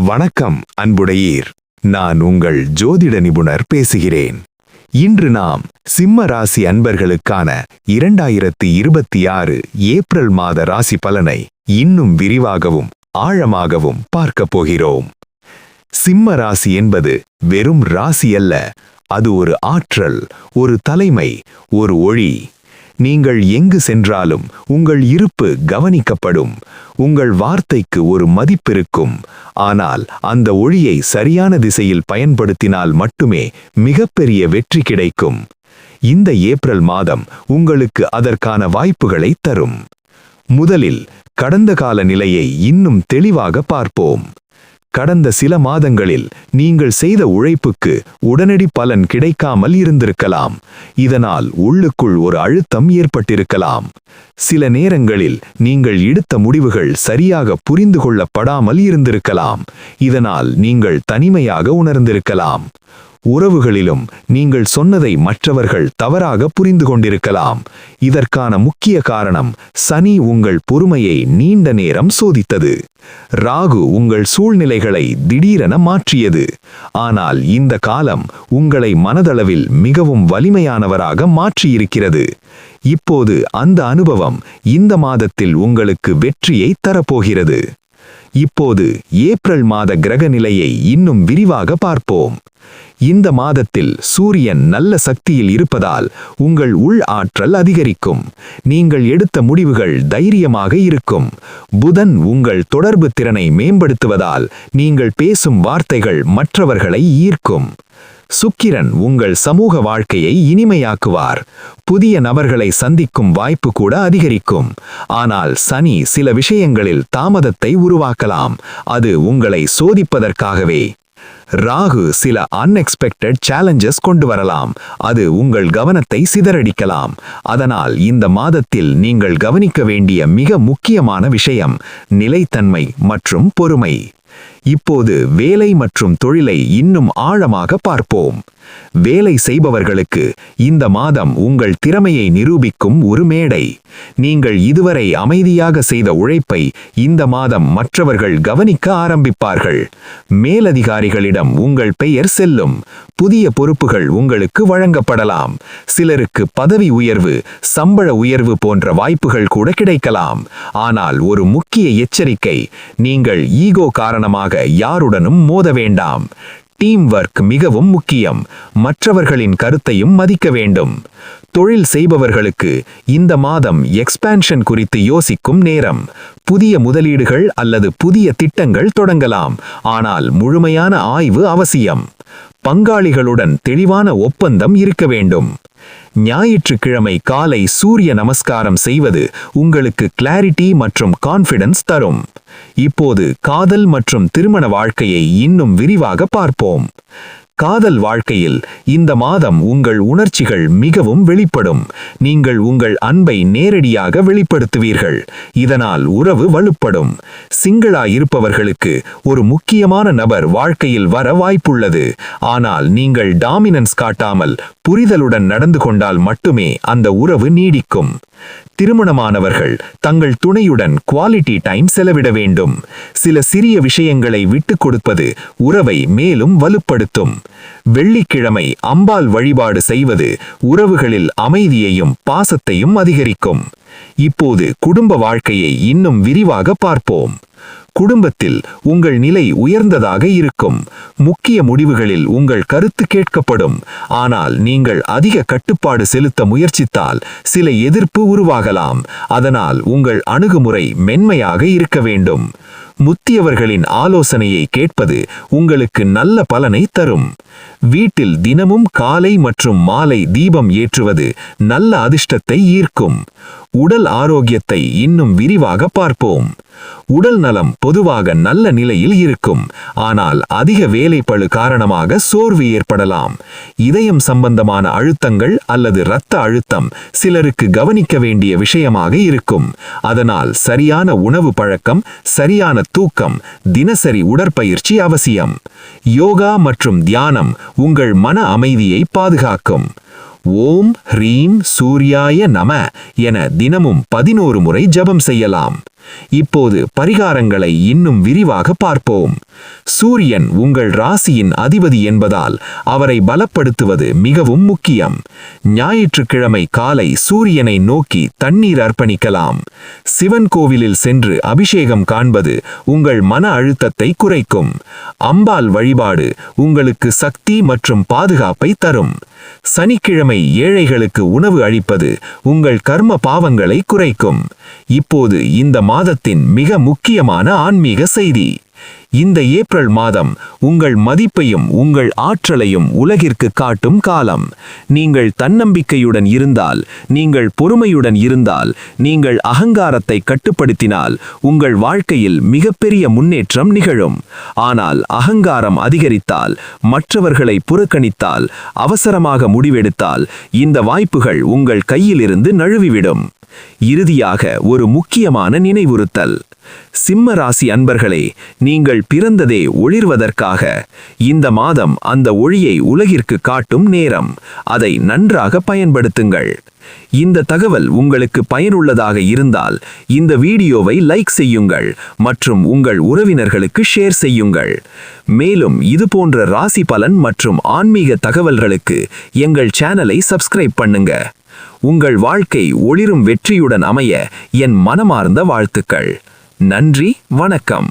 வணக்கம் அன்புடையீர். நான் உங்கள் ஜோதிட நிபுணர் பேசுகிறேன். இன்று நாம் சிம்ம ராசி அன்பர்களுக்கான 2026 ஏப்ரல் மாத ராசி பலனை இன்னும் விரிவாகவும் ஆழமாகவும் பார்க்கப் போகிறோம். சிம்ம ராசி என்பது வெறும் ராசி அல்ல, அது ஒரு ஆற்றல், ஒரு தலைமை, ஒரு ஒளி. நீங்கள் எங்கு சென்றாலும் உங்கள் இருப்பு கவனிக்கப்படும், உங்கள் வார்த்தைக்கு ஒரு மதிப்பிருக்கும். ஆனால் அந்த ஒளியை சரியான திசையில் பயன்படுத்தினால் மட்டுமே மிகப்பெரிய வெற்றி கிடைக்கும். இந்த ஏப்ரல் மாதம் உங்களுக்கு அதற்கான வாய்ப்புகளை தரும். முதலில் கடந்த கால நிலையை இன்னும் தெளிவாக பார்ப்போம். கடந்த சில மாதங்களில் நீங்கள் செய்த உழைப்புக்கு உடனடி பலன் கிடைக்காமல் இருந்திருக்கலாம். இதனால் உள்ளுக்குள் ஒரு அழுத்தம் ஏற்பட்டிருக்கலாம். சில நேரங்களில் நீங்கள் எடுத்த முடிவுகள் சரியாக புரிந்து கொள்ளப்படாமல் இருந்திருக்கலாம். இதனால் நீங்கள் தனிமையாக உணர்ந்திருக்கலாம். உறவுகளிலும் நீங்கள் சொன்னதை மற்றவர்கள் தவறாக புரிந்து கொண்டிருக்கலாம். இதற்கான முக்கிய காரணம் சனி உங்கள் பொறுமையை நீண்ட நேரம் சோதித்தது. ராகு உங்கள் சூழ்நிலைகளை திடீரென மாற்றியது. ஆனால் இந்த காலம் உங்களை மனதளவில் மிகவும் வலிமையானவராக மாற்றியிருக்கிறது. இப்போது அந்த அனுபவம் இந்த மாதத்தில் உங்களுக்கு வெற்றியை தரப்போகிறது. இப்போது ஏப்ரல் மாத கிரக நிலையை இன்னும் விரிவாக பார்ப்போம். இந்த மாதத்தில் சூரியன் நல்ல சக்தியில் இருப்பதால் உங்கள் உள் ஆற்றல் அதிகரிக்கும். நீங்கள் எடுத்த முடிவுகள் தைரியமாக இருக்கும். புதன் உங்கள் தொடர்பு திறனை மேம்படுத்துவதால் நீங்கள் பேசும் வார்த்தைகள் மற்றவர்களை ஈர்க்கும். சுக்கிரன் உங்கள் சமூக வாழ்க்கையை இனிமையாக்குவார். புதிய நபர்களை சந்திக்கும் வாய்ப்பு கூட அதிகரிக்கும். ஆனால் சனி சில விஷயங்களில் தாமதத்தை உருவாக்கலாம். அது உங்களை சோதிப்பதற்காகவே. ராகு சில அன்எக்ஸ்பெக்டட் சேலஞ்சஸ் கொண்டு வரலாம். அது உங்கள் கவனத்தை சிதறடிக்கலாம். அதனால் இந்த மாதத்தில் நீங்கள் கவனிக்க வேண்டிய மிக முக்கியமான விஷயம் நிலைத்தன்மை மற்றும் பொறுமை. இப்போது வேலை மற்றும் தொழிலை இன்னும் ஆழமாக பார்ப்போம். வேலை செய்பவர்களுக்கு இந்த மாதம் உங்கள் திறமையை நிரூபிக்கும் ஒரு மேடை. நீங்கள் இதுவரை அமைதியாக செய்த உழைப்பை இந்த மாதம் மற்றவர்கள் கவனிக்க ஆரம்பிப்பார்கள். மேலதிகாரிகளிடம் உங்கள் பெயர் செல்லும். புதிய பொறுப்புகள் உங்களுக்கு வழங்கப்படலாம். சிலருக்கு பதவி உயர்வு, சம்பள உயர்வு போன்ற வாய்ப்புகள் கூட கிடைக்கலாம். ஆனால் ஒரு முக்கிய எச்சரிக்கை, நீங்கள் ஈகோ காரணமாக யாருடனும் மோத வேண்டாம். டீம் ஒர்க் மிகவும் முக்கியம். மற்றவர்களின் கருத்தையும் மதிக்க வேண்டும். தொழில் செய்பவர்களுக்கு இந்த மாதம் எக்ஸ்பான்ஷன் குறித்து யோசிக்கும் நேரம். புதிய முதலீடுகள் அல்லது புதிய திட்டங்கள் தொடங்கலாம். ஆனால் முழுமையான ஆய்வு அவசியம். பங்காளிகளுடன் தெளிவான ஒப்பந்தம் இருக்க வேண்டும். ஞாயிற்றுக்கிழமை காலை சூரிய நமஸ்காரம் செய்வது உங்களுக்கு கிளாரிட்டி மற்றும் கான்ஃபிடன்ஸ் தரும். இப்போது காதல் மற்றும் திருமண வாழ்க்கையை இன்னும் விரிவாக பார்ப்போம். காதல் வாழ்க்கையில் இந்த மாதம் உங்கள் உணர்ச்சிகள் மிகவும் வெளிப்படும். நீங்கள் உங்கள் அன்பை நேரடியாக வெளிப்படுத்துவீர்கள். இதனால் உறவு வலுப்படும். சிங்கிளா இருப்பவர்களுக்கு ஒரு முக்கியமான நபர் வாழ்க்கையில் வர வாய்ப்புள்ளது. ஆனால் நீங்கள் டாமினன்ஸ் காட்டாமல் புரிதலுடன் நடந்து கொண்டால் மட்டுமே அந்த உறவு நீடிக்கும். திருமணமானவர்கள் தங்கள் துணையுடன் குவாலிட்டி டைம் செலவிட வேண்டும். சில சிறிய விஷயங்களை விட்டுக் கொடுப்பது உறவை மேலும் வலுப்படுத்தும். வெள்ளிக்கிழமை அம்பாள் வழிபாடு செய்வது உறவுகளில் அமைதியையும் பாசத்தையும் அதிகரிக்கும். இப்போது குடும்ப வாழ்க்கையை இன்னும் விரிவாக பார்ப்போம். குடும்பத்தில் உங்கள் நிலை உயர்ந்ததாக இருக்கும். முக்கிய முடிவுகளில் உங்கள் கருத்து கேட்கப்படும். ஆனால் நீங்கள் அதிக கட்டுப்பாடு செலுத்த முயற்சித்தால் சில எதிர்ப்பு உருவாகலாம். அதனால் உங்கள் அணுகுமுறை மென்மையாக இருக்க வேண்டும். முத்தியவர்களின் ஆலோசனையை கேட்பது உங்களுக்கு நல்ல பலனை தரும். வீட்டில் தினமும் காலை மற்றும் மாலை தீபம் ஏற்றுவது நல்ல அதிர்ஷ்டத்தை ஈர்க்கும். உடல் ஆரோக்கியத்தை இன்னும் விரிவாக பார்ப்போம். உடல் நலம் பொதுவாக நல்ல நிலையில் இருக்கும். ஆனால் அதிக வேலைப்பளு காரணமாக சோர்வு ஏற்படலாம். இதயம் சம்பந்தமான அழுத்தங்கள் அல்லது இரத்த அழுத்தம் சிலருக்கு கவனிக்க வேண்டிய விஷயமாக இருக்கும். அதனால் சரியான உணவு பழக்கம், சரியான தூக்கம், தினசரி உடற்பயிற்சி அவசியம். யோகா மற்றும் தியானம் உங்கள் மன அமைதியை பாதுகாக்கும். ஓம் ஹ்ரீம் சூர்யாய நம என தினமும் 11 முறை ஜபம் செய்யலாம். இப்போது பரிகாரங்களை இன்னும் விரிவாக பார்ப்போம். சூரியன் உங்கள் ராசியின் அதிபதி என்பதால் அவரை பலப்படுத்துவது மிகவும் முக்கியம். ஞாயிற்றுக்கிழமை காலை சூரியனை நோக்கி தண்ணீர் அர்ப்பணிக்கலாம். சிவன் கோவிலில் சென்று அபிஷேகம் காண்பது உங்கள் மன அழுத்தத்தை குறைக்கும். அம்பாள் வழிபாடு உங்களுக்கு சக்தி மற்றும் பாதுகாப்பை தரும். சனிக்கிழமை ஏழைகளுக்கு உணவு அளிப்பது உங்கள் கர்ம பாவங்களை குறைக்கும். இப்போது இந்த மாதத்தின் மிக முக்கியமான ஆன்மீக செய்தி. இந்த ஏப்ரல் மாதம் உங்கள் மதிப்பையும் உங்கள் ஆற்றலையும் உலகிற்கு காட்டும் காலம். நீங்கள் தன்னம்பிக்கையுடன் இருந்தால், நீங்கள் பொறுமையுடன் இருந்தால், நீங்கள் அகங்காரத்தை கட்டுப்படுத்தினால் உங்கள் வாழ்க்கையில் மிகப்பெரிய முன்னேற்றம் நிகழும். ஆனால் அகங்காரம் அதிகரித்தால், மற்றவர்களை புறக்கணித்தால், அவசரமாக முடிவெடுத்தால் இந்த வாய்ப்புகள் உங்கள் கையிலிருந்து நழுவிவிடும். இறுதியாக ஒரு முக்கியமான நினைவுறுத்தல். சிம்ம ராசி அன்பர்களே, நீங்கள் பிறந்ததே ஒளிர்வதற்காக. இந்த மாதம் அந்த ஒளியை உலகிற்கு காட்டும் நேரம். அதை நன்றாக பயன்படுத்துங்கள். இந்த தகவல் உங்களுக்கு பயனுள்ளதாக இருந்தால் இந்த வீடியோவை லைக் செய்யுங்கள் மற்றும் உங்கள் உறவினர்களுக்கு ஷேர் செய்யுங்கள். மேலும் இதுபோன்ற ராசி பலன் மற்றும் ஆன்மீக தகவல்களுக்கு எங்கள் சேனலை சப்ஸ்கிரைப் பண்ணுங்க. உங்கள் வாழ்க்கை ஒளிரும் வெற்றியுடன் அமைய என் மனமார்ந்த வாழ்த்துக்கள். நன்றி, வணக்கம்.